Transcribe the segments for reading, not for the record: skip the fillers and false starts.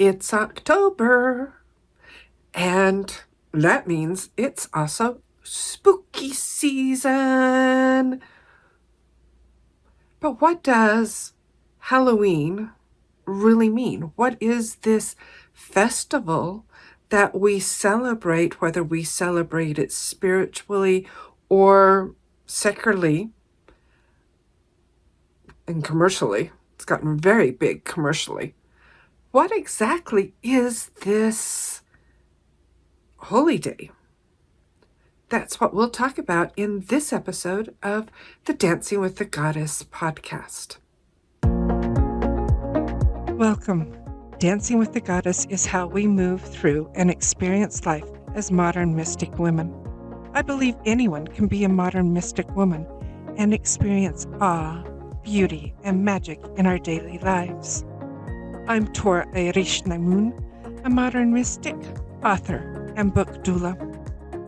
It's October, and that means it's also spooky season. But what does Halloween really mean? What is this festival that we celebrate, whether we celebrate it spiritually or secularly and commercially? It's gotten very big commercially. What exactly is this holy day? That's what we'll talk about in this episode of the Dancing with the Goddess podcast. Welcome. Dancing with the Goddess is how we move through and experience life as modern mystic women. I believe anyone can be a modern mystic woman and experience awe, beauty, and magic in our daily lives. I'm Tora Arishnaimun, a modern mystic, author, and book doula.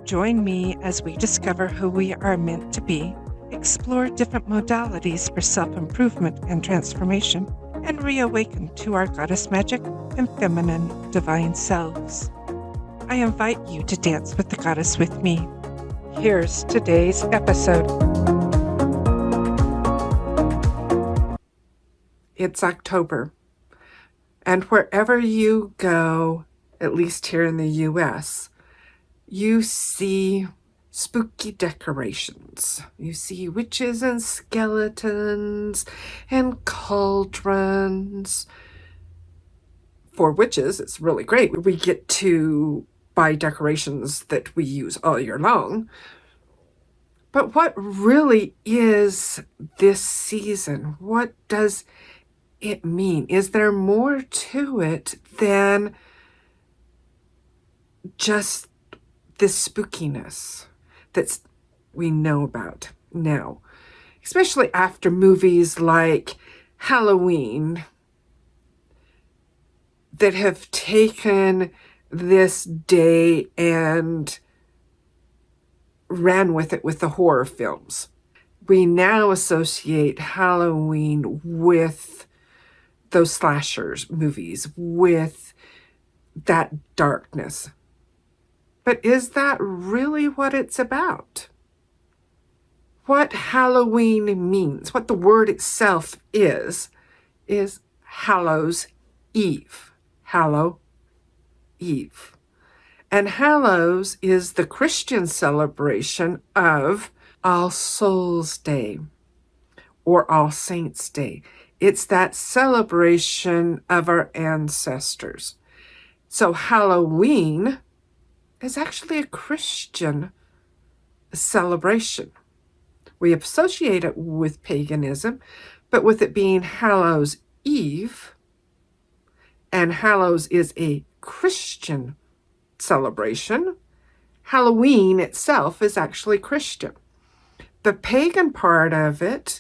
Join me as we discover who we are meant to be, explore different modalities for self-improvement and transformation, and reawaken to our goddess magic and feminine divine selves. I invite you to dance with the goddess with me. Here's today's episode. It's October. And wherever you go, at least here in the U.S., you see spooky decorations. You see witches and skeletons and cauldrons. For witches, it's really great. We get to buy decorations that we use all year long. But what really is this season? What does it mean? Is there more to it than just this spookiness that we know about now? Especially after movies like Halloween that have taken this day and ran with it with the horror films. We now associate Halloween with those slashers movies, with that darkness. But is that really what it's about? What Halloween means, what the word itself is Hallows Eve. Hallow Eve. And Hallows is the Christian celebration of All Souls Day or All Saints Day. It's that celebration of our ancestors. So Halloween is actually a Christian celebration. We associate it with paganism, but with it being Hallows Eve, and Hallows is a Christian celebration, Halloween itself is actually Christian. The pagan part of it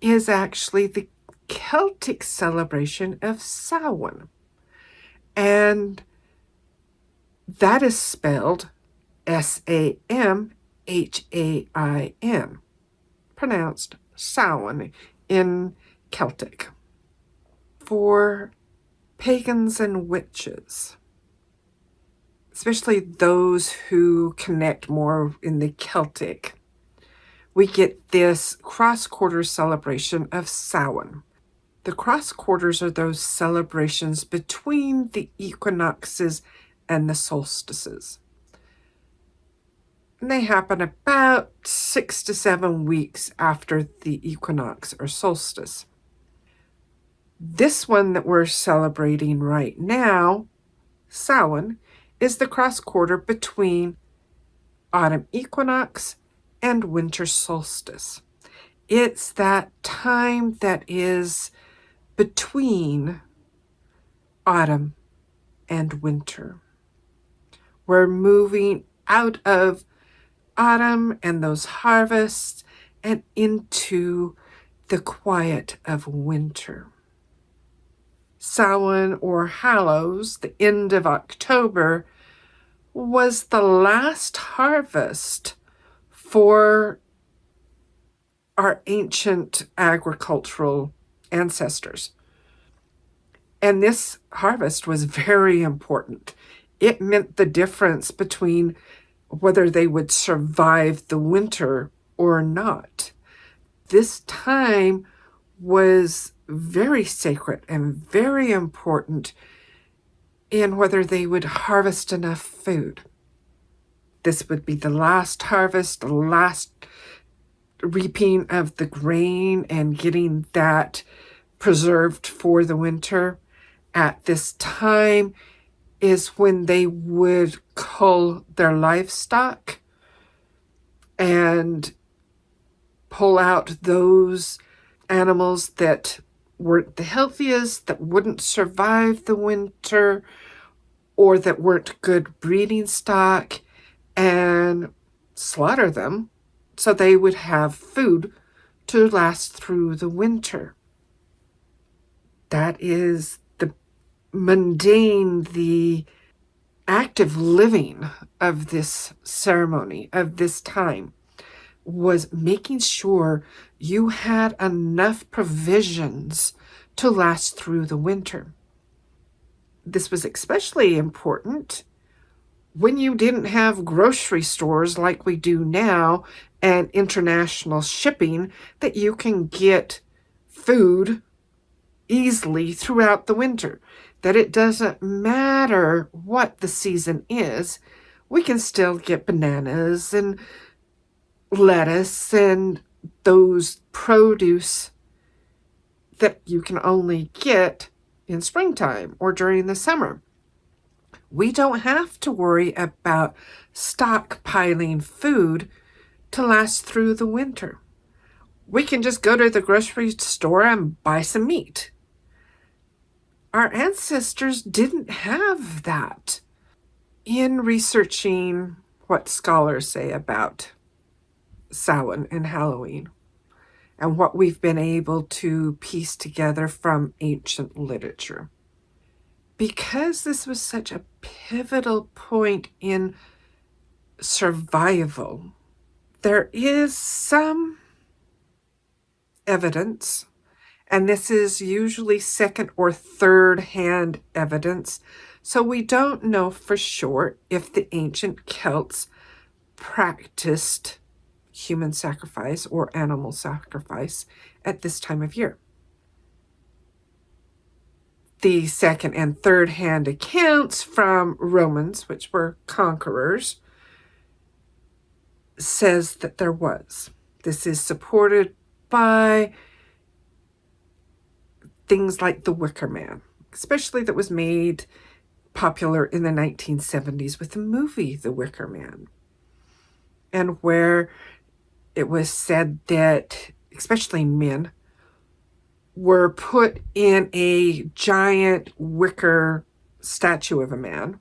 is actually the Celtic celebration of Samhain. And that is spelled Samhain, pronounced Samhain in Celtic. For pagans and witches, especially those who connect more in the Celtic, we get this cross-quarter celebration of Samhain. The cross quarters are those celebrations between the equinoxes and the solstices. And they happen about 6 to 7 weeks after the equinox or solstice. This one that we're celebrating right now, Samhain, is the cross quarter between autumn equinox and winter solstice. It's that time that is between autumn and winter. We're moving out of autumn and those harvests and into the quiet of winter. Samhain or Hallows, the end of October, was the last harvest for our ancient agricultural ancestors. And this harvest was very important. It meant the difference between whether they would survive the winter or not. This time was very sacred and very important in whether they would harvest enough food. This would be the last harvest, the last reaping of the grain and getting that preserved for the winter. At this time is when they would cull their livestock and pull out those animals that weren't the healthiest, that wouldn't survive the winter, or that weren't good breeding stock, and slaughter them so they would have food to last through the winter. That is the mundane, the active living of this ceremony, of this time, was making sure you had enough provisions to last through the winter. This was especially important when you didn't have grocery stores like we do now and international shipping that you can get food easily throughout the winter. That it doesn't matter what the season is, we can still get bananas and lettuce and those produce that you can only get in springtime or during the summer. We don't have to worry about stockpiling food to last through the winter. We can just go to the grocery store and buy some meat. Our ancestors didn't have that. In researching what scholars say about Samhain and Halloween and what we've been able to piece together from ancient literature, because this was such a pivotal point in survival, there is some evidence, and this is usually second or third hand evidence, so we don't know for sure if the ancient Celts practiced human sacrifice or animal sacrifice at this time of year. The second and third hand accounts from Romans, which were conquerors, says that there was. This is supported by things like the Wicker Man, especially that was made popular in the 1970s with the movie The Wicker Man, and where it was said that especially men were put in a giant wicker statue of a man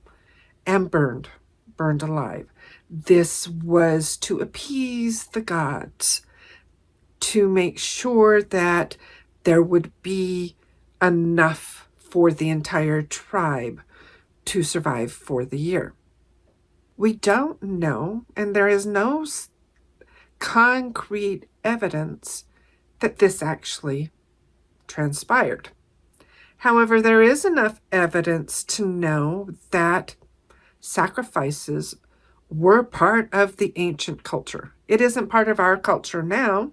and burned alive. This was to appease the gods, to make sure that there would be enough for the entire tribe to survive for the year. We don't know, and there is no concrete evidence that this actually transpired. However, there is enough evidence to know that sacrifices were part of the ancient culture. It isn't part of our culture now,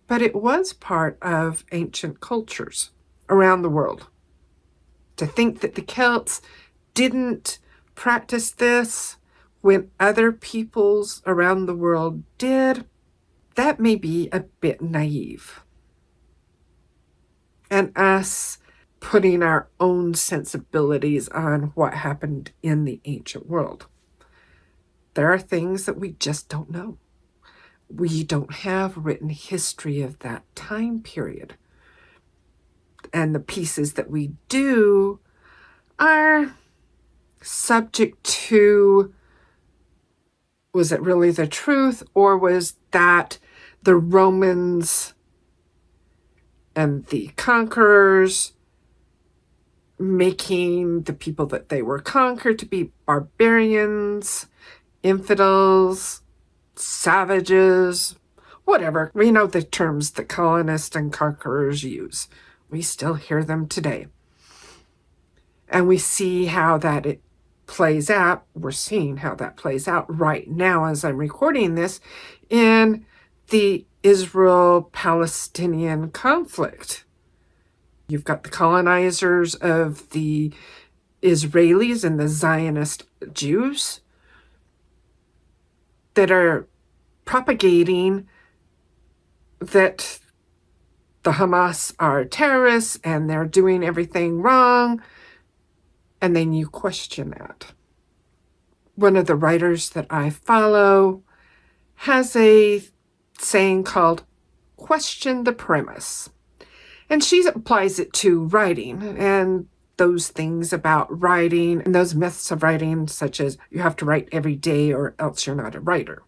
but it was part of ancient cultures around the world. To think that the Celts didn't practice this when other peoples around the world did, that may be a bit naive. And us putting our own sensibilities on what happened in the ancient world. There are things that we just don't know. We don't have written history of that time period. And the pieces that we do are subject to, was it really the truth, or was that the Romans and the conquerors making the people that they were conquered to be barbarians, infidels, savages, whatever. We know the terms that colonists and conquerors use. We still hear them today. And we see how that it plays out. We're seeing how that plays out right now as I'm recording this in the Israel-Palestinian conflict. You've got the colonizers of the Israelis and the Zionist Jews that are propagating that the Hamas are terrorists and they're doing everything wrong. And then you question that. One of the writers that I follow has a saying called question the premise. And she applies it to writing and those things about writing and those myths of writing, such as you have to write every day or else you're not a writer.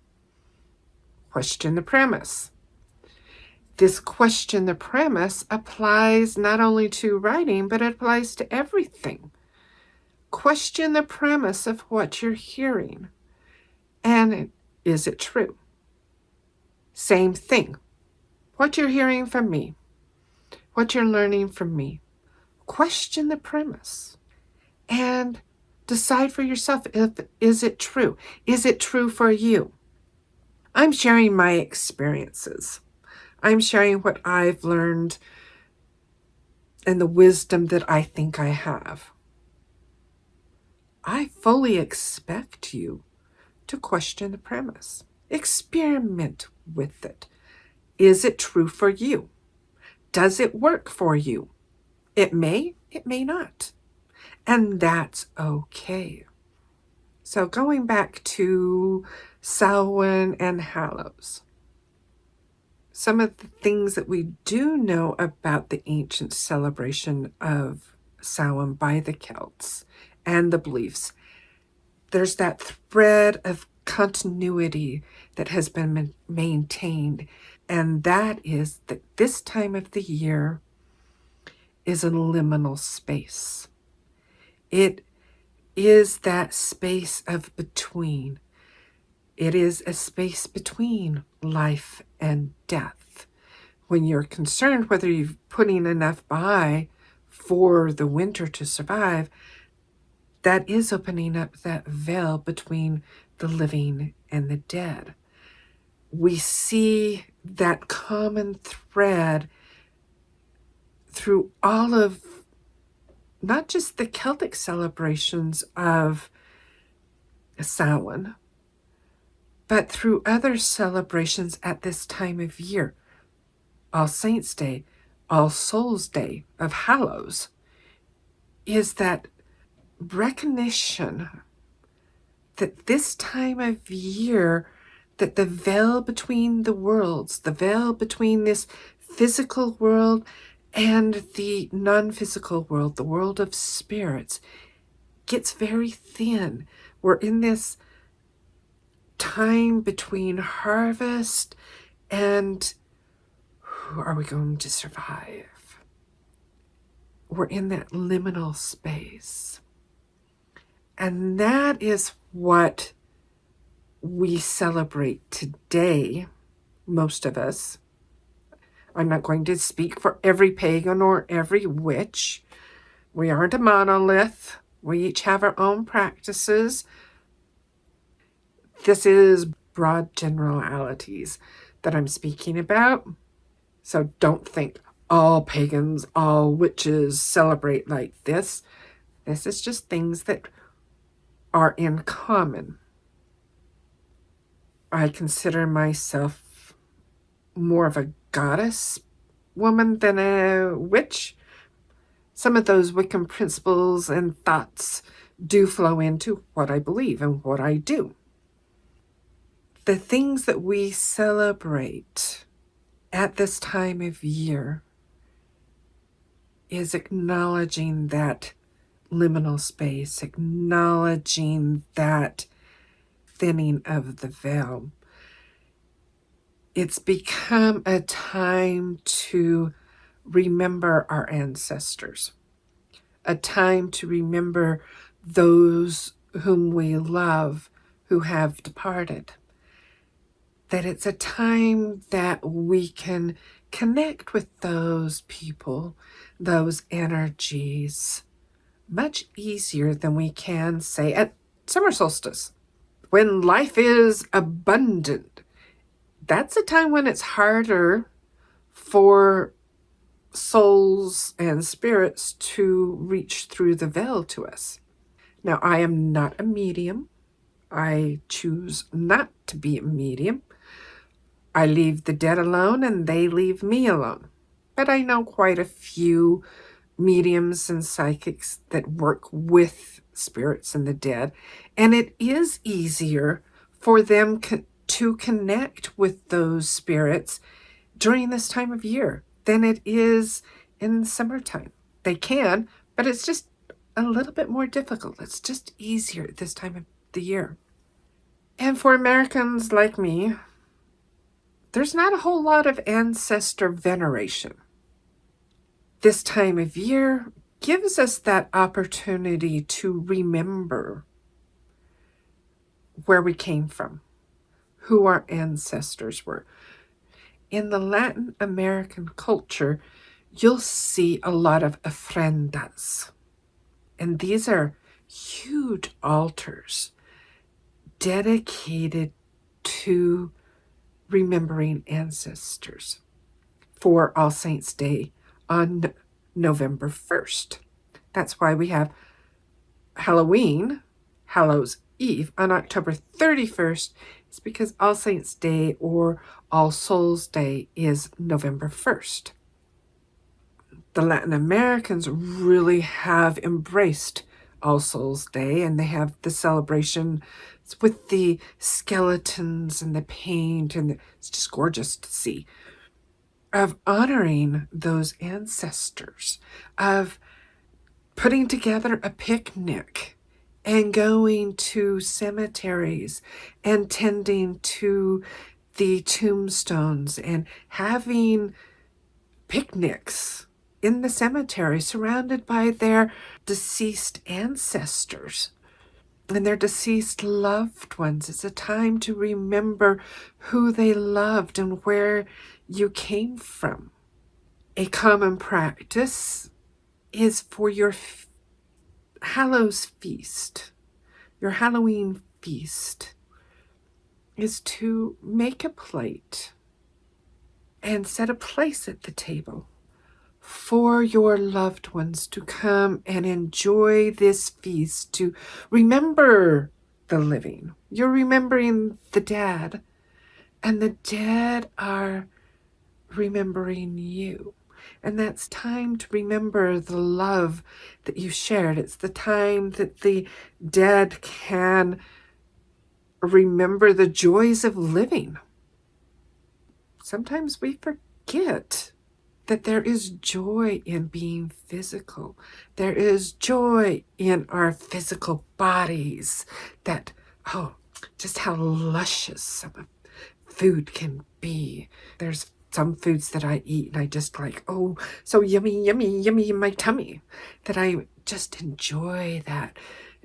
Question the premise. This question the premise applies not only to writing, but it applies to everything. Question the premise of what you're hearing. And is it true? Same thing. What you're hearing from me, what you're learning from me. Question the premise and decide for yourself is it true? Is it true for you? I'm sharing my experiences. I'm sharing what I've learned and the wisdom that I think I have. I fully expect you to question the premise. Experiment with it. Is it true for you? Does it work for you? It may not. And that's okay. So going back to Samhain and Halloween, some of the things that we do know about the ancient celebration of Samhain by the Celts and the beliefs, there's that thread of continuity that has been maintained, and that is that this time of the year is a liminal space. It is that space of between. It is a space between life and death. When you're concerned whether you're putting enough by for the winter to survive, that is opening up that veil between the living and the dead. We see that common thread through all of not just the Celtic celebrations of Samhain, but through other celebrations at this time of year. All Saints' Day, All Souls' Day of Hallows, is that recognition that this time of year, that the veil between the worlds, the veil between this physical world and the non-physical world, the world of spirits, gets very thin. We're in this time between harvest and are we going to survive? We're in that liminal space. And that is what we celebrate today, most of us. I'm not going to speak for every pagan or every witch. We aren't a monolith. We each have our own practices. This is broad generalities that I'm speaking about. So don't think all pagans, all witches celebrate like this. This is just things that are in common. I consider myself more of a goddess woman than a witch. Some of those Wiccan principles and thoughts do flow into what I believe and what I do. The things that we celebrate at this time of year is acknowledging that liminal space, acknowledging that thinning of the veil. It's become a time to remember our ancestors, a time to remember those whom we love who have departed. That it's a time that we can connect with those people, those energies, much easier than we can say at summer solstice. When life is abundant, that's a time when it's harder for souls and spirits to reach through the veil to us. Now, I am not a medium. I choose not to be a medium. I leave the dead alone and they leave me alone. But I know quite a few mediums and psychics that work with spirits and the dead, and it is easier for them to connect with those spirits during this time of year than it is in summertime. They can, but it's just a little bit more difficult. It's just easier at this time of the year. And for Americans like me, there's not a whole lot of ancestor veneration. This time of year gives us that opportunity to remember where we came from, who our ancestors were. In the Latin American culture, you'll see a lot of ofrendas. And these are huge altars dedicated to remembering ancestors for All Saints' Day on November 1st. That's why we have Halloween, Hallows Eve, on October 31st. It's because All Saints' Day or All Souls' Day is November 1st. The Latin Americans really have embraced All Souls' Day, and they have the celebration with the skeletons and the paint, and it's just gorgeous to see, of honoring those ancestors, of putting together a picnic and going to cemeteries and tending to the tombstones and having picnics in the cemetery surrounded by their deceased ancestors and their deceased loved ones. It's a time to remember who they loved and where you came from. A common practice is for your Hallows feast, your Halloween feast, is to make a plate and set a place at the table for your loved ones to come and enjoy this feast, to remember the living. You're remembering the dead, and the dead are remembering you. And that's time to remember the love that you shared. It's the time that the dead can remember the joys of living. Sometimes we forget that there is joy in being physical. There is joy in our physical bodies. That, just how luscious some food can be. There's some foods that I eat and I just like, so yummy, yummy, yummy in my tummy, that I just enjoy that,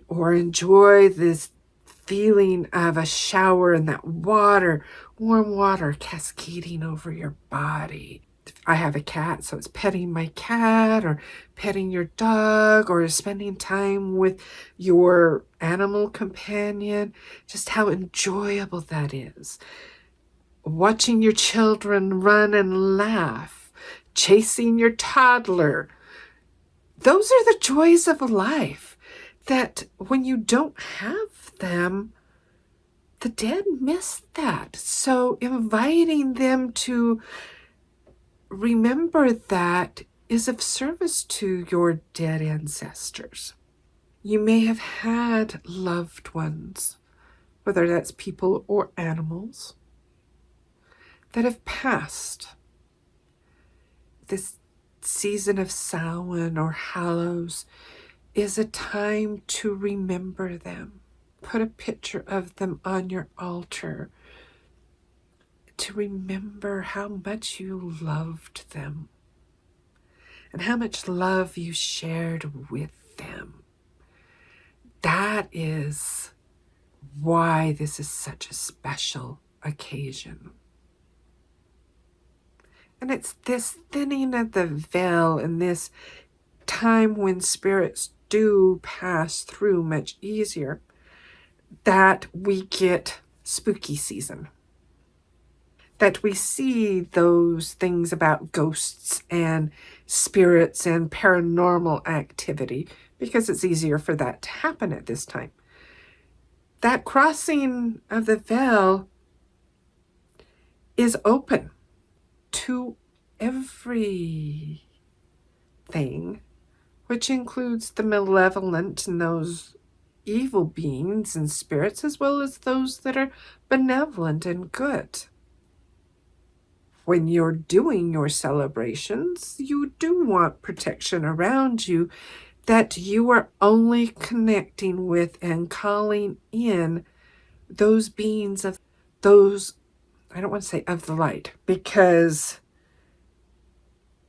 or enjoy this feeling of a shower and that water, warm water cascading over your body. I have a cat, so it's petting my cat or petting your dog or spending time with your animal companion. Just how enjoyable that is. Watching your children run and laugh, chasing your toddler. Those are the joys of life that when you don't have them, the dead miss that. So inviting them to remember that is of service to your dead ancestors. You may have had loved ones, whether that's people or animals, that have passed. This season of Samhain or Hallows is a time to remember them. Put a picture of them on your altar to remember how much you loved them and how much love you shared with them. That is why this is such a special occasion. And it's this thinning of the veil and this time when spirits do pass through much easier, that we get spooky season. That we see those things about ghosts and spirits and paranormal activity because it's easier for that to happen at this time. That crossing of the veil is open to everything, which includes the malevolent and those evil beings and spirits, as well as those that are benevolent and good. When you're doing your celebrations, you do want protection around you, that you are only connecting with and calling in those beings of those, I don't want to say of the light, because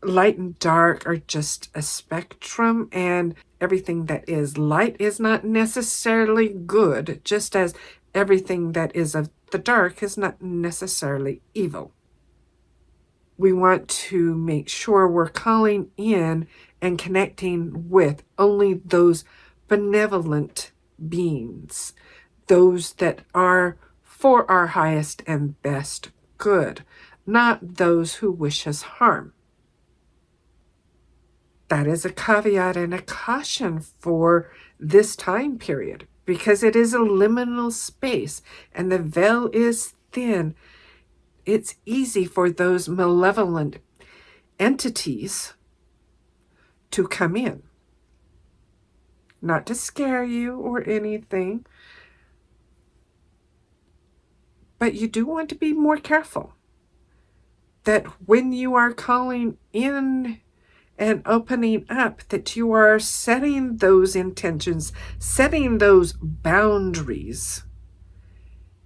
light and dark are just a spectrum, and everything that is light is not necessarily good, just as everything that is of the dark is not necessarily evil. We want to make sure we're calling in and connecting with only those benevolent beings, those that are for our highest and best good, not those who wish us harm. That is a caveat and a caution for this time period, because it is a liminal space and the veil is thin. It's easy for those malevolent entities to come in. Not to scare you or anything, but you do want to be more careful. That when you are calling in and opening up, that you are setting those intentions, setting those boundaries,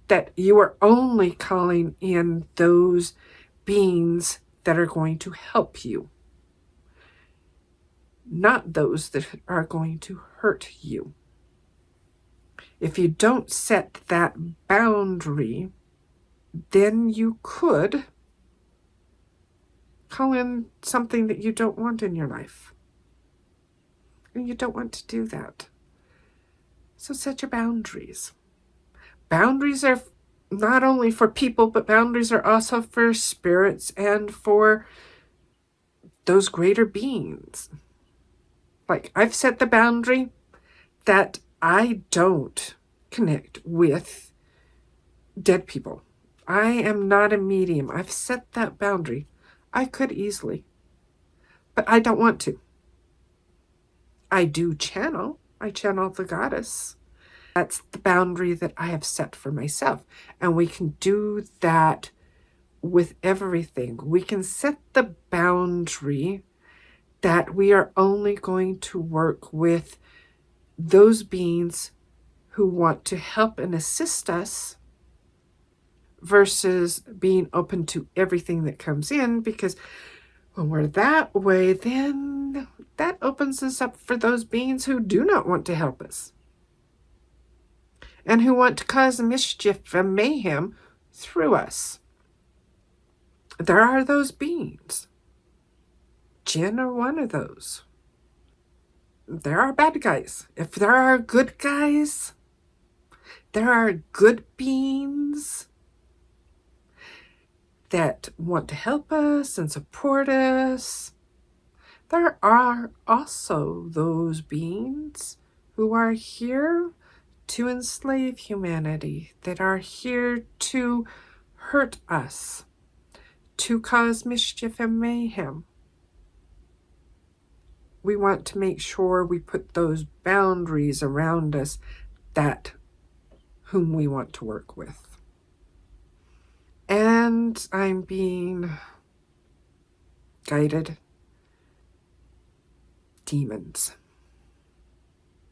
that you are only calling in those beings that are going to help you, not those that are going to hurt you. If you don't set that boundary, then you could call in something that you don't want in your life. And you don't want to do that. So set your boundaries. Boundaries are not only for people, but boundaries are also for spirits and for those greater beings. Like, I've set the boundary that I don't connect with dead people. I am not a medium. I've set that boundary. I could easily, but I don't want to. I do channel. I channel the goddess. That's the boundary that I have set for myself. And we can do that with everything. We can set the boundary that we are only going to work with those beings who want to help and assist us, versus being open to everything that comes in, because when we're that way, then that opens us up for those beings who do not want to help us and who want to cause mischief and mayhem through us. There are those beings. Jinn are one of those. There are bad guys. If there are good guys, there are good beings that want to help us and support us. There are also those beings who are here to enslave humanity, that are here to hurt us, to cause mischief and mayhem. We want to make sure we put those boundaries around us, that whom we want to work with. And I'm being guided. Demons.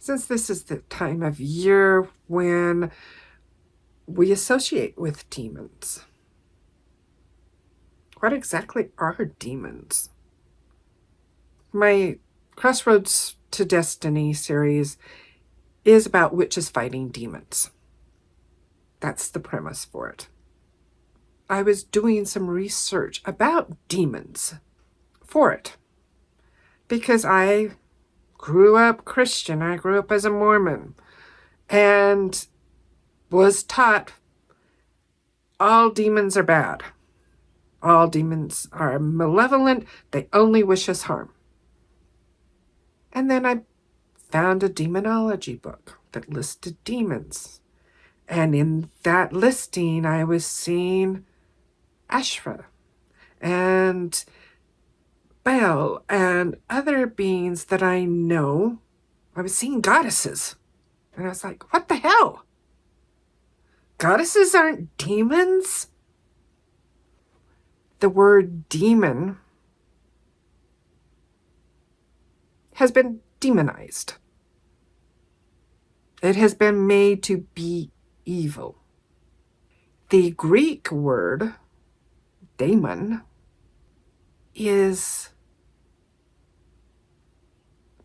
Since this is the time of year when we associate with demons, what exactly are demons? My Crossroads to Destiny series is about witches fighting demons. That's the premise for it. I was doing some research about demons for it, because I grew up Christian. I grew up as a Mormon and was taught all demons are bad. All demons are malevolent. They only wish us harm. And then I found a demonology book that listed demons. And in that listing, I was seeing Ashra and Baal and other beings that I know. I was seeing goddesses. And I was like, what the hell? Goddesses aren't demons? The word demon has been demonized. It has been made to be evil. The Greek word, daemon, is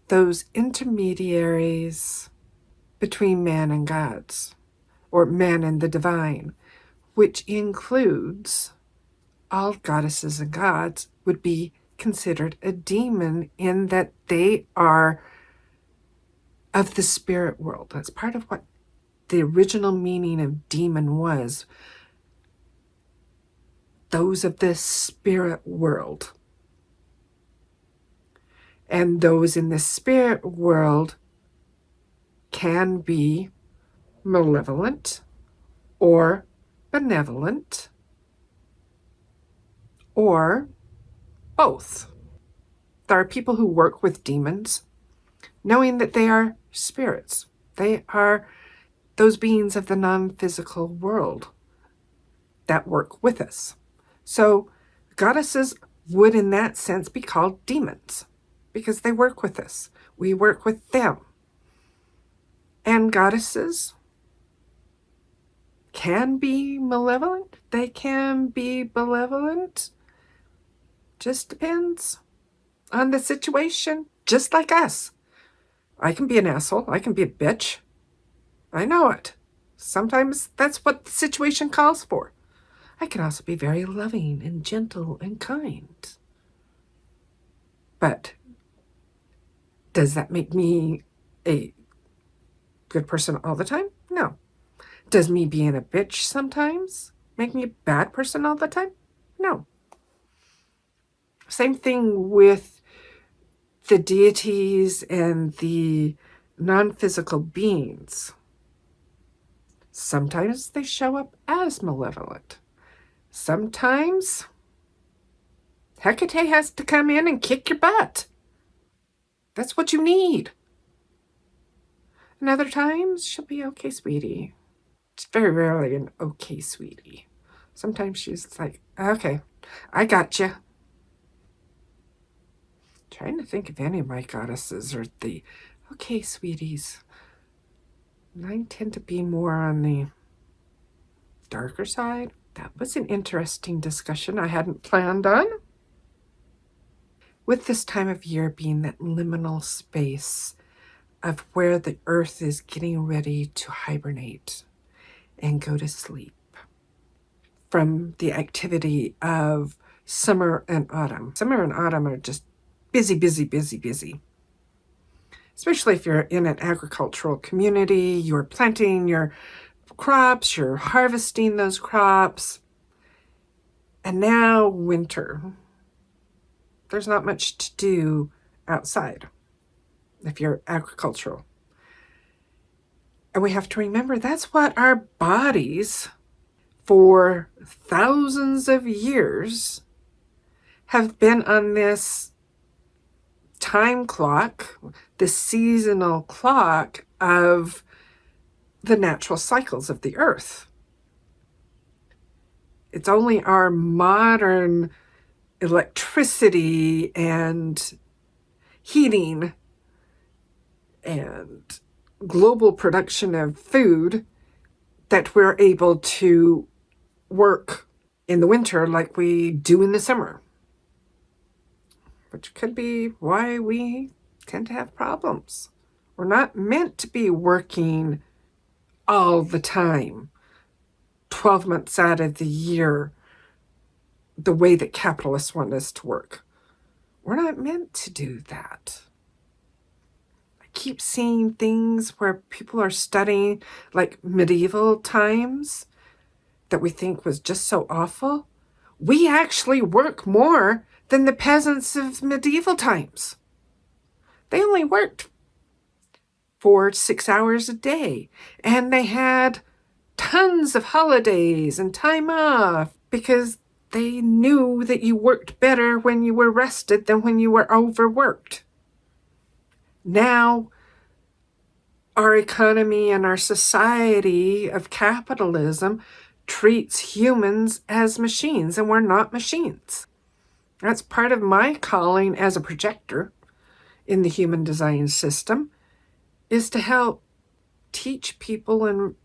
those intermediaries between man and gods, or man and the divine, which includes all goddesses and gods would be considered a demon in that they are of the spirit world. That's part of what the original meaning of demon was. Those of the spirit world. And those in the spirit world can be malevolent or benevolent or both. There are people who work with demons knowing that they are spirits. They are those beings of the non-physical world that work with us. So goddesses would in that sense be called demons because they work with us. We work with them. And goddesses can be malevolent. They can be benevolent. Just depends on the situation, just like us. I can be an asshole. I can be a bitch. I know it. Sometimes that's what the situation calls for. I can also be very loving and gentle and kind. But does that make me a good person all the time? No. Does me being a bitch sometimes make me a bad person all the time? No. Same thing with the deities and the non-physical beings. Sometimes they show up as malevolent. Sometimes Hecate has to come in and kick your butt. That's what you need. And other times she'll be okay, sweetie. It's very rarely an okay, sweetie. Sometimes she's like, okay, I got you. Trying to think if any of my goddesses are the okay, sweeties. Mine tend to be more on the darker side. That was an interesting discussion I hadn't planned on. With this time of year being that liminal space of where the earth is getting ready to hibernate and go to sleep from the activity of summer and autumn. Summer and autumn are just busy, busy, busy, busy. Especially if you're in an agricultural community, you're planting your crops, you're harvesting those crops. And now winter. There's not much to do outside if you're agricultural. And we have to remember that's what our bodies for thousands of years have been on this time clock, the seasonal clock of the natural cycles of the earth. It's only our modern electricity and heating and global production of food that we're able to work in the winter like we do in the summer. Which could be why we tend to have problems. We're not meant to be working all the time, 12 months out of the year, the way that capitalists want us to work. We're not meant to do that. keep seeing things where people are studying like medieval times that we think was just so awful. We actually work more than the peasants of medieval times. They only worked 4 to 6 hours a day, and they had tons of holidays and time off because they knew that you worked better when you were rested than when you were overworked. Now, our economy and our society of capitalism treats humans as machines, and we're not machines. That's part of my calling as a projector in the human design system, is to help teach people and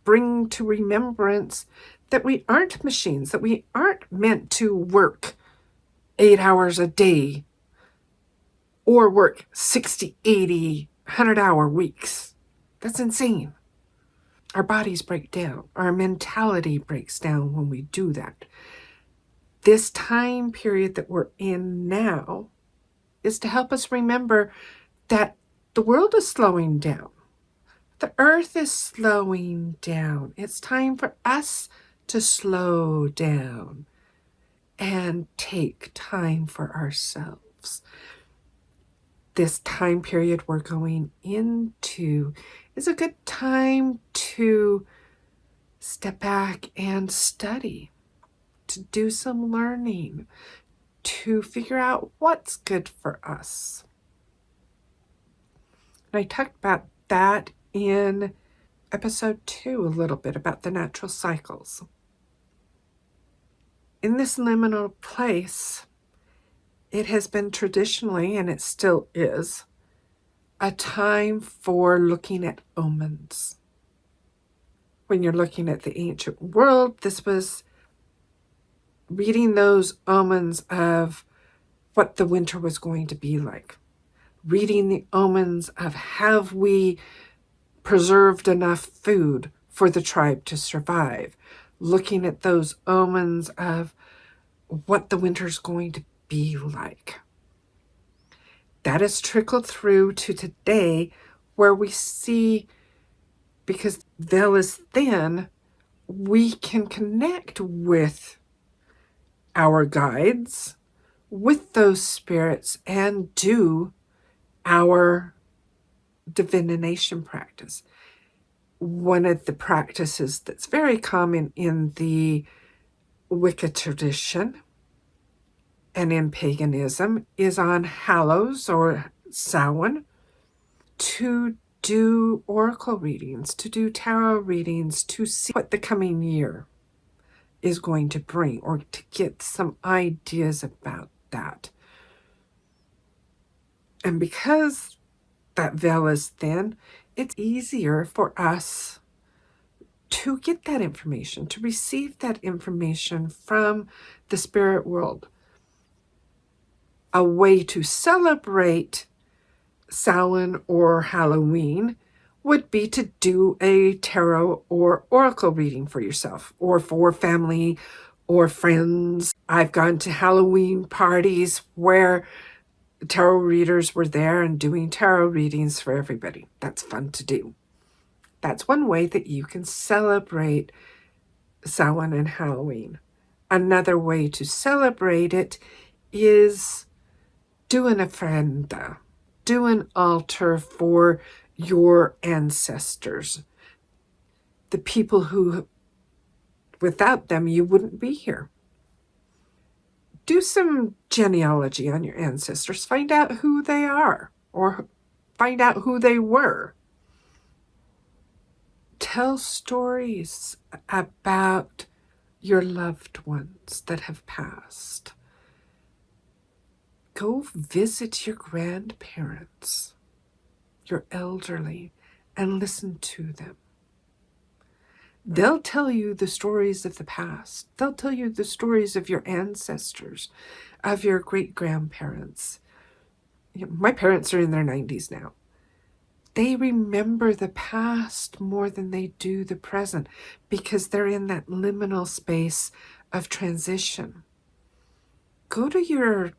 bring to remembrance that we aren't machines, that we aren't meant to work 8 hours a day or work 60, 80, 100-hour weeks. That's insane. Our bodies break down. Our mentality breaks down when we do that. This time period that we're in now is to help us remember that the world is slowing down. The earth is slowing down. It's time for us to slow down and take time for ourselves. This time period we're going into is a good time to step back and study, to do some learning, to figure out what's good for us. And I talked about that in episode 2 a little bit, about the natural cycles. In this liminal place, it has been traditionally, and it still is, a time for looking at omens. When you're looking at the ancient world, this was reading those omens of what the winter was going to be like. Reading the omens of, have we preserved enough food for the tribe to survive? Looking at those omens of what the winter's going to be like. That has trickled through to today, where we see, because the veil is thin, we can connect with our guides, with those spirits, and do our divination practice. One of the practices that's very common in the Wicca tradition and in paganism is on Hallows or Samhain to do oracle readings, to do tarot readings, to see what the coming year is going to bring, or to get some ideas about that. And because that veil is thin, it's easier for us to get that information, to receive that information from the spirit world. A way to celebrate Samhain or Halloween would be to do a tarot or oracle reading for yourself, or for family or friends. I've gone to Halloween parties where tarot readers were there and doing tarot readings for everybody. That's fun to do. That's one way that you can celebrate Samhain and Halloween. Another way to celebrate it is do an ofrenda, do an altar for your ancestors, the people who, without them, you wouldn't be here. Do some genealogy on your ancestors. Find out who they are, or find out who they were. Tell stories about your loved ones that have passed. Go visit your grandparents, your elderly, and listen to them. They'll tell you the stories of the past. They'll tell you the stories of your ancestors, of your great-grandparents. My parents are in their 90s now. They remember the past more than they do the present, because they're in that liminal space of transition. Go to your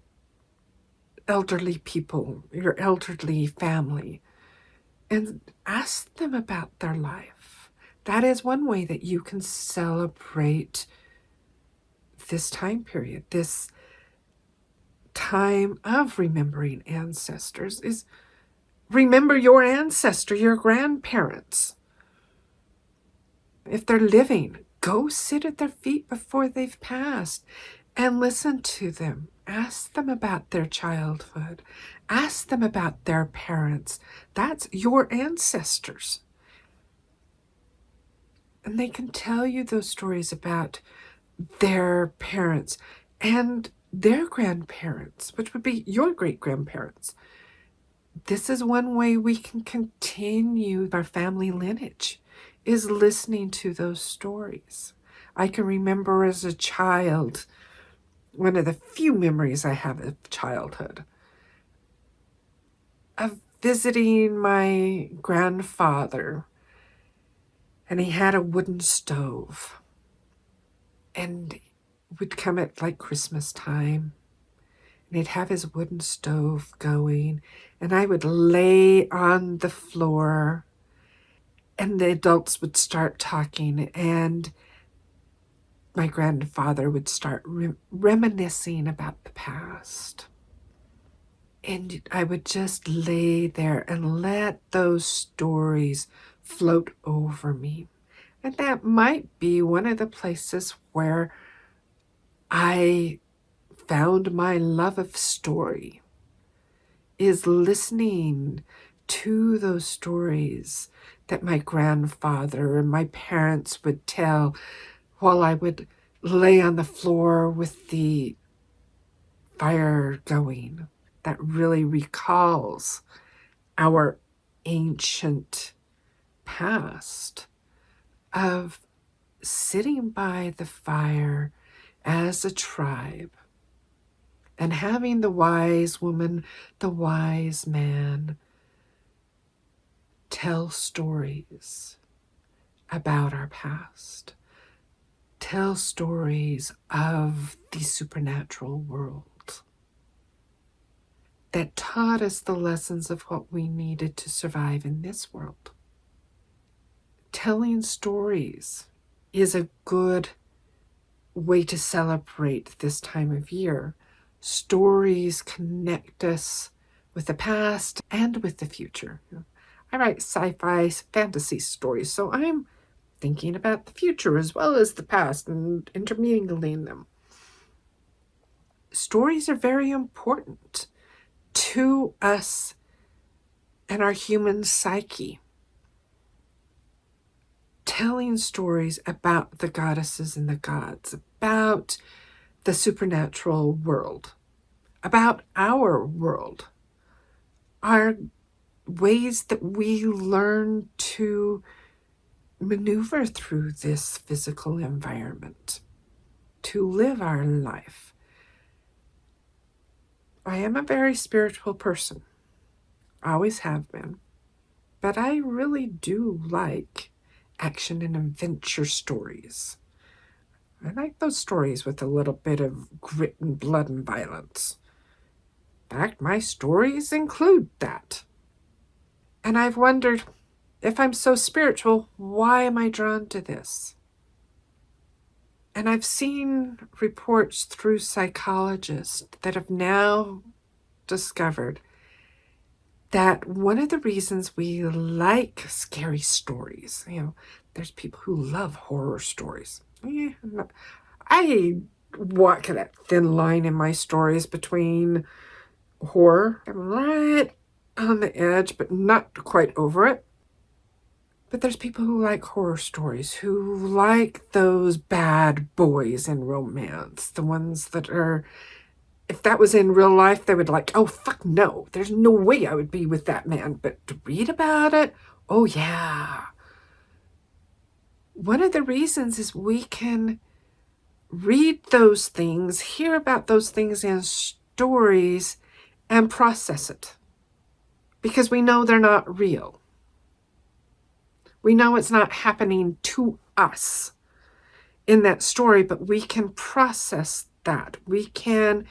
elderly people, your elderly family. and ask them about their life. That is one way that you can celebrate this time period, this time of remembering ancestors, is remember your ancestor, your grandparents. If they're living, go sit at their feet before they've passed and listen to them. Ask them about their childhood. Ask them about their parents. That's your ancestors. And they can tell you those stories about their parents and their grandparents, which would be your great-grandparents. This is one way we can continue our family lineage, is listening to those stories. I can remember as a child, one of the few memories I have of childhood, of visiting my grandfather, and he had a wooden stove, and would come at like Christmas time, and he'd have his wooden stove going, and I would lay on the floor, and the adults would start talking, and my grandfather would start reminiscing about the past. And I would just lay there and let those stories float over me. And that might be one of the places where I found my love of story, is listening to those stories that my grandfather and my parents would tell while I would lay on the floor with the fire going. That really recalls our ancient past of sitting by the fire as a tribe and having the wise woman, the wise man tell stories about our past, tell stories of the supernatural world that taught us the lessons of what we needed to survive in this world. Telling stories is a good way to celebrate this time of year. Stories connect us with the past and with the future. I write sci-fi fantasy stories, so I'm thinking about the future as well as the past and intermingling them. Stories are very important to us and our human psyche. Telling stories about the goddesses and the gods, about the supernatural world, about our world, are ways that we learn to maneuver through this physical environment, to live our life. I am a very spiritual person. I always have been. But I really do like action and adventure stories. I like those stories with a little bit of grit and blood and violence. In fact, my stories include that. And I've wondered, if I'm so spiritual, why am I drawn to this? And I've seen reports through psychologists that have now discovered that one of the reasons we like scary stories, there's people who love horror stories. I walk that thin line in my stories between horror. I'm right on the edge, but not quite over it. But there's people who like horror stories, who like those bad boys in romance, the ones that are, if that was in real life, they would like, oh, fuck no, there's no way I would be with that man. But to read about it, oh yeah. One of the reasons is we can read those things, hear about those things in stories, and process it. Because we know they're not real. We know it's not happening to us in that story, but we can process that. We can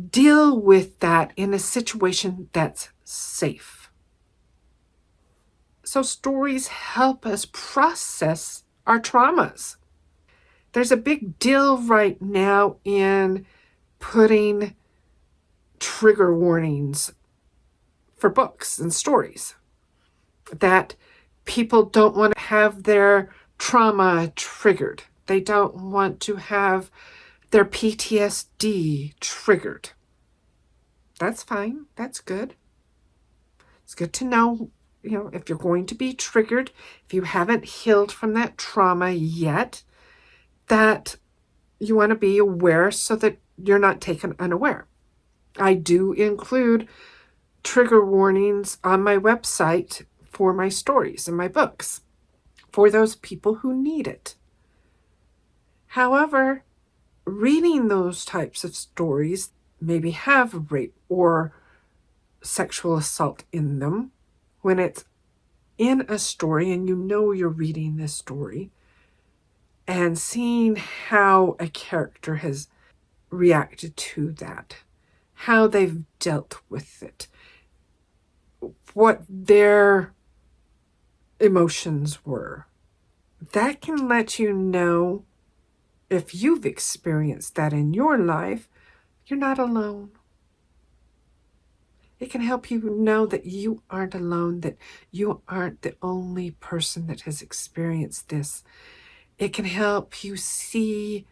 deal with that in a situation that's safe. So stories help us process our traumas. There's a big deal right now in putting trigger warnings for books and stories, that people don't want to have their trauma triggered. They don't want to have their PTSD triggered. That's fine. That's good. It's good to know, if you're going to be triggered, if you haven't healed from that trauma yet, that you want to be aware so that you're not taken unaware. I do include trigger warnings on my website for my stories and my books for those people who need it. However, reading those types of stories maybe have rape or sexual assault in them, when it's in a story and you're reading this story and seeing how a character has reacted to that, how they've dealt with it, what their emotions were, that can let you know, if you've experienced that in your life, you're not alone. It can help you know that you aren't alone, that you aren't the only person that has experienced this. It can help you see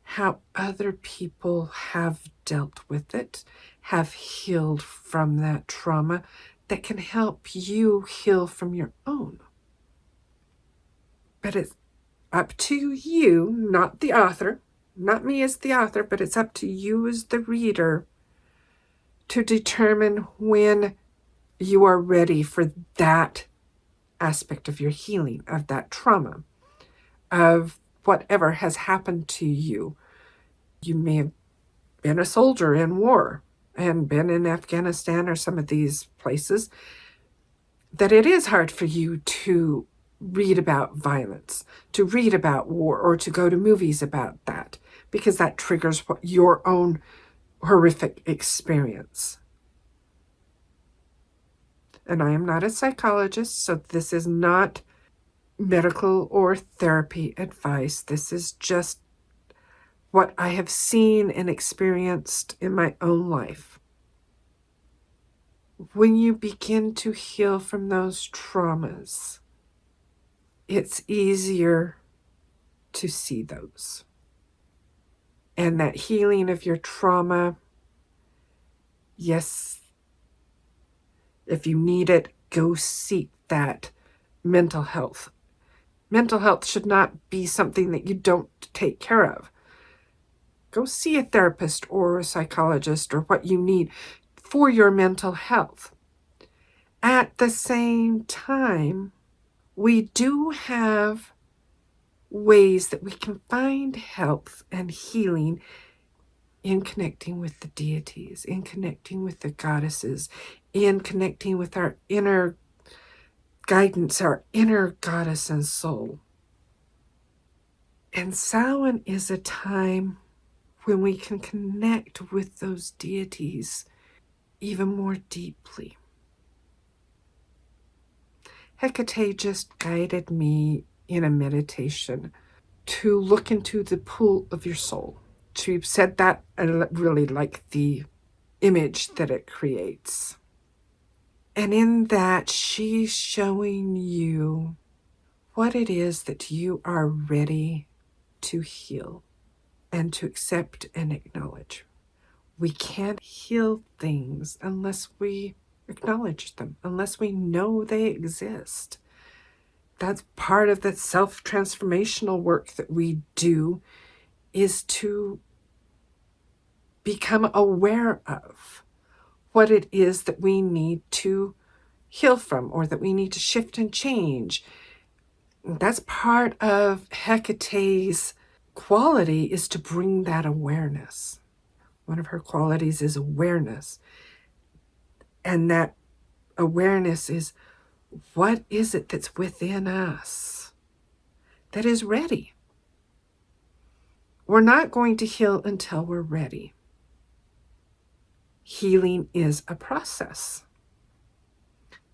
how other people have dealt with it, have healed from that trauma, that can help you heal from your own. But it's up to you, not the author, not me as the author, but it's up to you as the reader to determine when you are ready for that aspect of your healing, of that trauma, of whatever has happened to you. You may have been a soldier in war and been in Afghanistan or some of these places, that it is hard for you to read about violence, to read about war, or to go to movies about that, because that triggers your own horrific experience. And I am not a psychologist, so this is not medical or therapy advice. This is just what I have seen and experienced in my own life. When you begin to heal from those traumas, it's easier to see those. And that healing of your trauma, yes, if you need it, go seek that mental health. Mental health should not be something that you don't take care of. Go see a therapist or a psychologist or what you need for your mental health. At the same time, we do have ways that we can find health and healing in connecting with the deities, in connecting with the goddesses, in connecting with our inner guidance, our inner goddess and soul. And Samhain is a time when we can connect with those deities even more deeply. Hecate just guided me in a meditation to look into the pool of your soul. She said that I really like the image that it creates. And in that, she's showing you what it is that you are ready to heal and to accept and acknowledge. We can't heal things unless we acknowledge them, unless we know they exist. That's part of the self-transformational work that we do, is to become aware of what it is that we need to heal from, or that we need to shift and change. That's part of Hecate's quality, is to bring that awareness. One of her qualities is awareness. And that awareness is, what is it that's within us that is ready? We're not going to heal until we're ready. Healing is a process.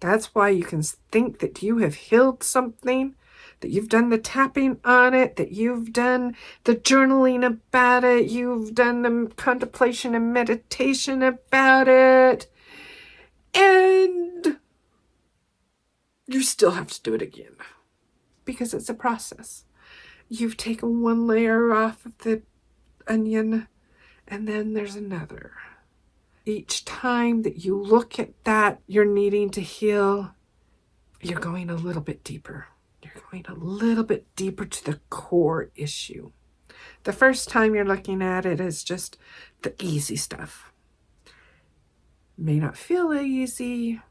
That's why you can think that you have healed something, that you've done the tapping on it, that you've done the journaling about it, you've done the contemplation and meditation about it, and you still have to do it again because it's a process. You've taken one layer off of the onion, and then there's another. Each time that you look at that you're needing to heal, you're going a little bit deeper. You're going a little bit deeper to the core issue. The first time you're looking at it is just the easy stuff. May not feel easy,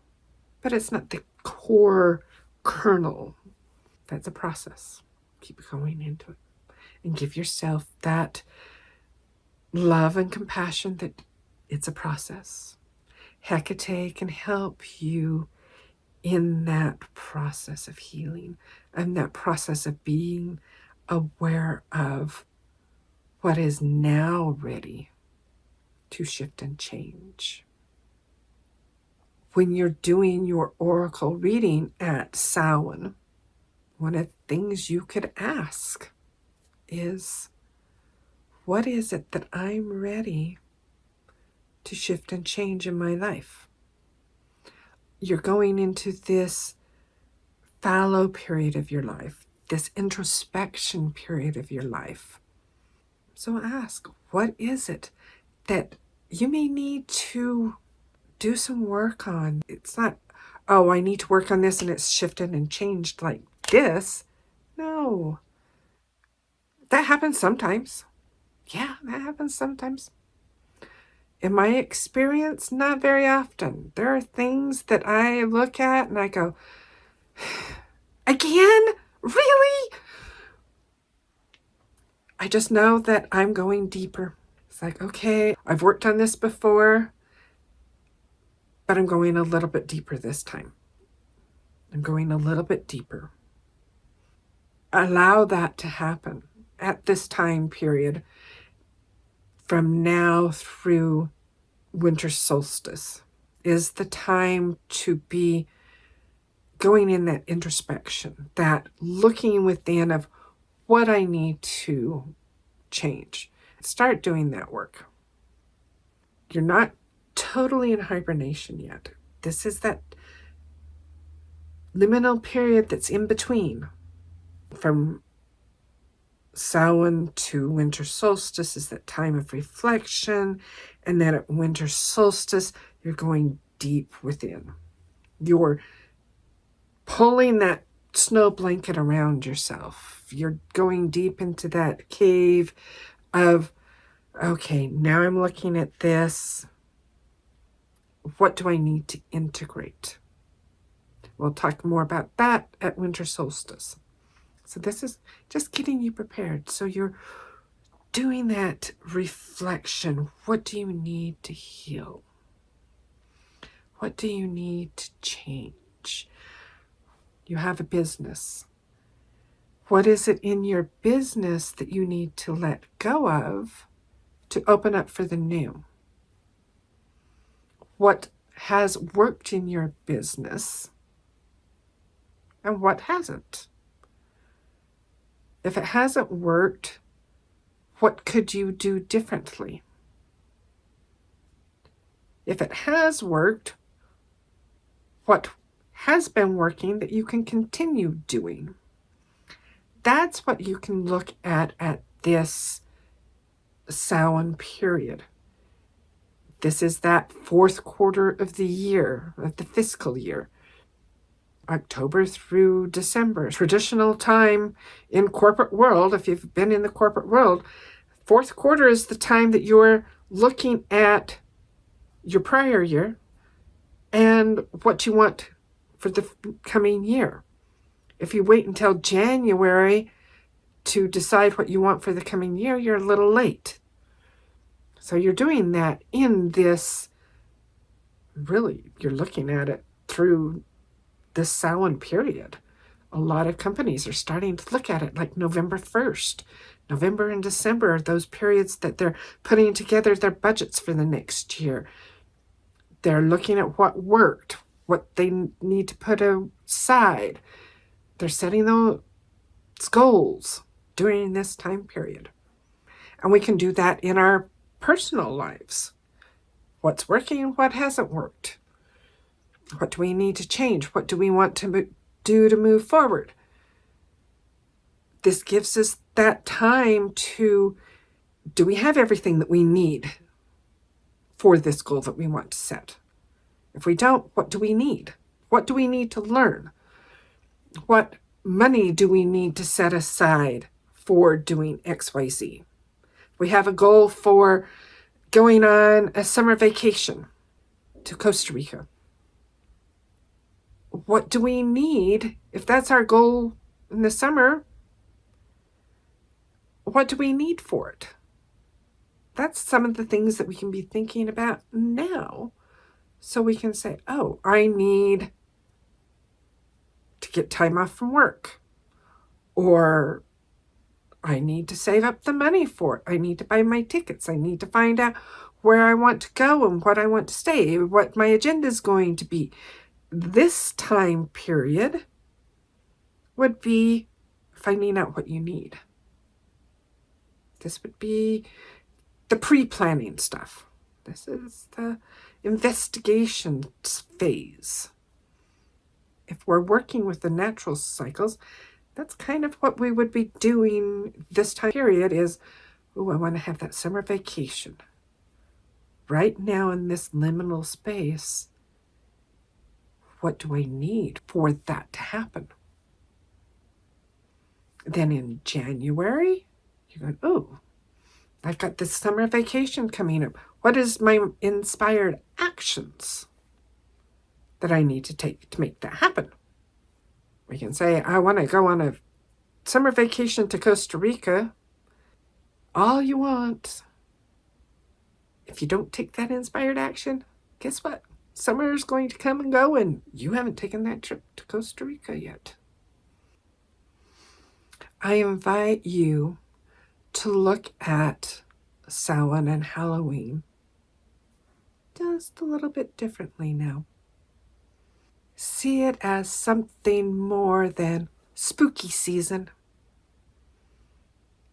but it's not the core kernel. That's a process. Keep going into it and give yourself that love and compassion that it's a process. Hecate can help you in that process of healing and that process of being aware of what is now ready to shift and change. When you're doing your oracle reading at Samhain, one of the things you could ask is, what is it that I'm ready to shift and change in my life? You're going into this fallow period of your life, this introspection period of your life. So ask, what is it that you may need to do some work on? It's not, oh, I need to work on this and it's shifted and changed like this. No. That happens sometimes. Yeah, that happens sometimes. In my experience, not very often. There are things that I look at and I go, again? Really? I just know that I'm going deeper. It's like, okay, I've worked on this before, but I'm going a little bit deeper this time. I'm going a little bit deeper. Allow that to happen at this time period from now through winter solstice is the time to be going in that introspection, that looking within of what I need to change. Start doing that work. You're not totally in hibernation yet. This is that liminal period that's in between. From Samhain to winter solstice is that time of reflection. And then at winter solstice, you're going deep within. You're pulling that snow blanket around yourself. You're going deep into that cave of, okay, now I'm looking at this. What do I need to integrate? We'll talk more about that at winter solstice. So this is just getting you prepared. So you're doing that reflection. What do you need to heal? What do you need to change? You have a business. What is it in your business that you need to let go of to open up for the new? What has worked in your business and what hasn't? If it hasn't worked, what could you do differently? If it has worked, what has been working that you can continue doing? That's what you can look at this Samhain period. This is that fourth quarter of the year, of the fiscal year. October through December. Traditional time in corporate world, if you've been in the corporate world, fourth quarter is the time that you're looking at your prior year and what you want for the coming year. If you wait until January to decide what you want for the coming year, you're a little late. So you're doing that in this, really, you're looking at it through this Samhain period. A lot of companies are starting to look at it like November 1st. November and December are those periods that they're putting together their budgets for the next year. They're looking at what worked, what they need to put aside. They're setting those goals during this time period. And we can do that in our personal lives. What's working, what hasn't worked? What do we need to change? What do we want to do to move forward? This gives us that time to, do we have everything that we need for this goal that we want to set? If we don't, what do we need? What do we need to learn? What money do we need to set aside for doing XYZ? We have a goal for going on a summer vacation to Costa Rica. What do we need if that's our goal in the summer? What do we need for it? That's some of the things that we can be thinking about now. So we can say, oh, I need to get time off from work. Or I need to save up the money for it. I need to buy my tickets. I need to find out where I want to go and what I want to stay, what my agenda is going to be. This time period would be finding out what you need. This would be the pre-planning stuff. This is the investigation phase. If we're working with the natural cycles, that's kind of what we would be doing this time period is, oh, I want to have that summer vacation. Right now in this liminal space, what do I need for that to happen? Then in January, you're going, oh, I've got this summer vacation coming up. What is my inspired actions that I need to take to make that happen? We can say, I want to go on a summer vacation to Costa Rica. All you want. If you don't take that inspired action, guess what? Summer is going to come and go, and you haven't taken that trip to Costa Rica yet. I invite you to look at Samhain and Halloween just a little bit differently now. See it as something more than spooky season.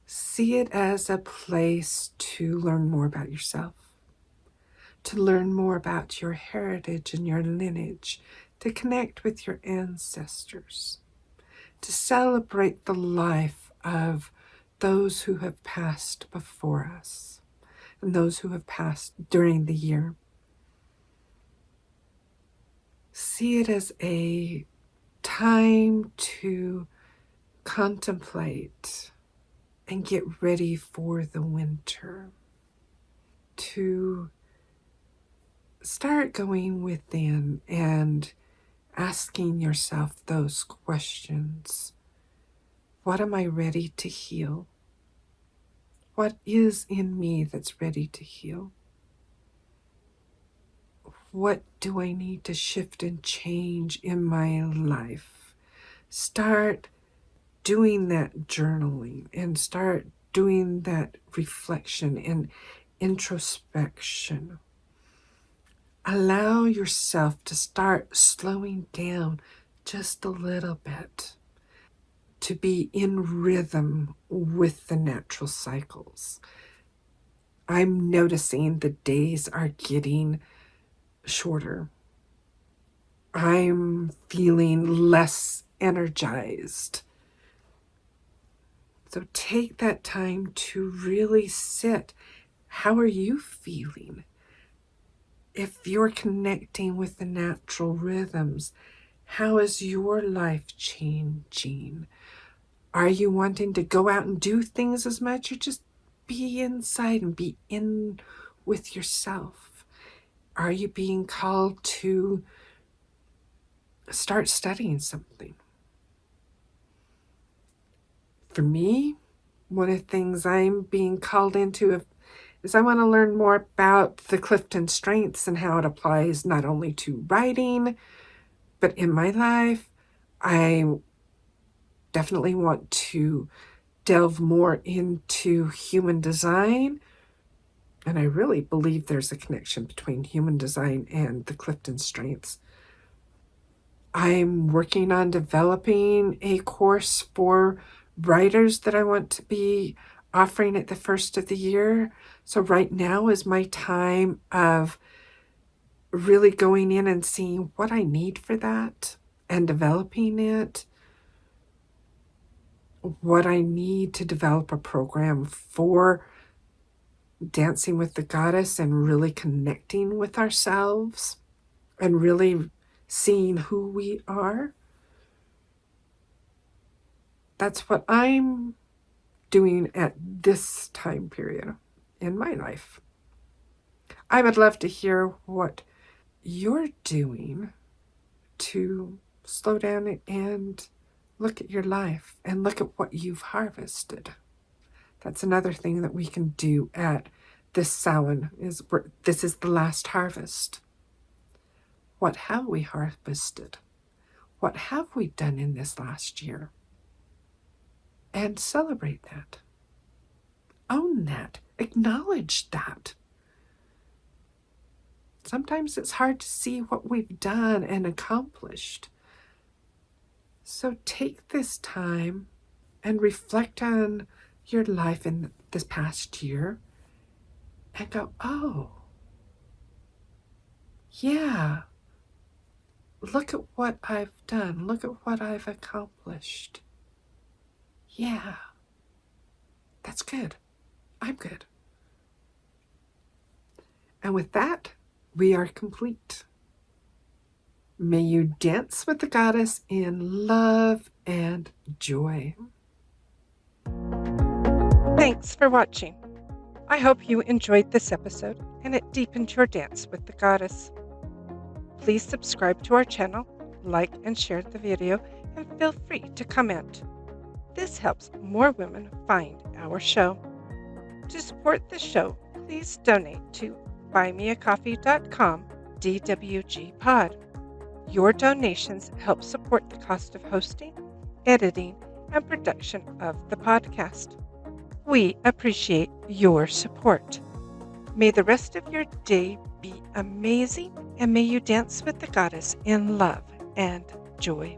See it as a place to learn more about yourself, to learn more about your heritage and your lineage, to connect with your ancestors, to celebrate the life of those who have passed before us and those who have passed during the year. See it as a time to contemplate and get ready for the winter, to start going within and asking yourself those questions. What am I ready to heal? What is in me that's ready to heal? What do I need to shift and change in my life? Start doing that journaling and start doing that reflection and introspection. Allow yourself to start slowing down just a little bit, to be in rhythm with the natural cycles. I'm noticing the days are getting shorter. I'm feeling less energized. So take that time to really sit. How are you feeling? If you're connecting with the natural rhythms, how is your life changing? Are you wanting to go out and do things as much, or just be inside and be in with yourself? Are you being called to start studying something? For me, one of the things I'm being called into is I want to learn more about the Clifton strengths and how it applies not only to writing, but in my life. I definitely want to delve more into human design. And I really believe there's a connection between human design and the Clifton strengths. I'm working on developing a course for writers that I want to be offering at the first of the year. So right now is my time of really going in and seeing what I need for that and developing it, what I need to develop a program for dancing with the goddess and really connecting with ourselves and really seeing who we are. That's what I'm doing at this time period in my life. I would love to hear what you're doing to slow down and look at your life and look at what you've harvested. That's another thing that we can do at this Samhain is this is the last harvest. What have we harvested? What have we done in this last year? And celebrate that. Own that. Acknowledge that. Sometimes it's hard to see what we've done and accomplished. So take this time and reflect on your life in this past year and go, oh, yeah, look at what I've done. Look at what I've accomplished. Yeah, that's good. I'm good. And with that, we are complete. May you dance with the goddess in love and joy. Thanks for watching. I hope you enjoyed this episode and it deepened your dance with the goddess. Please subscribe to our channel, like and share the video, and feel free to comment. This helps more women find our show. To support the show, please donate to buymeacoffee.com DWG-pod. Your donations help support the cost of hosting, editing, and production of the podcast. We appreciate your support. May the rest of your day be amazing, and may you dance with the goddess in love and joy.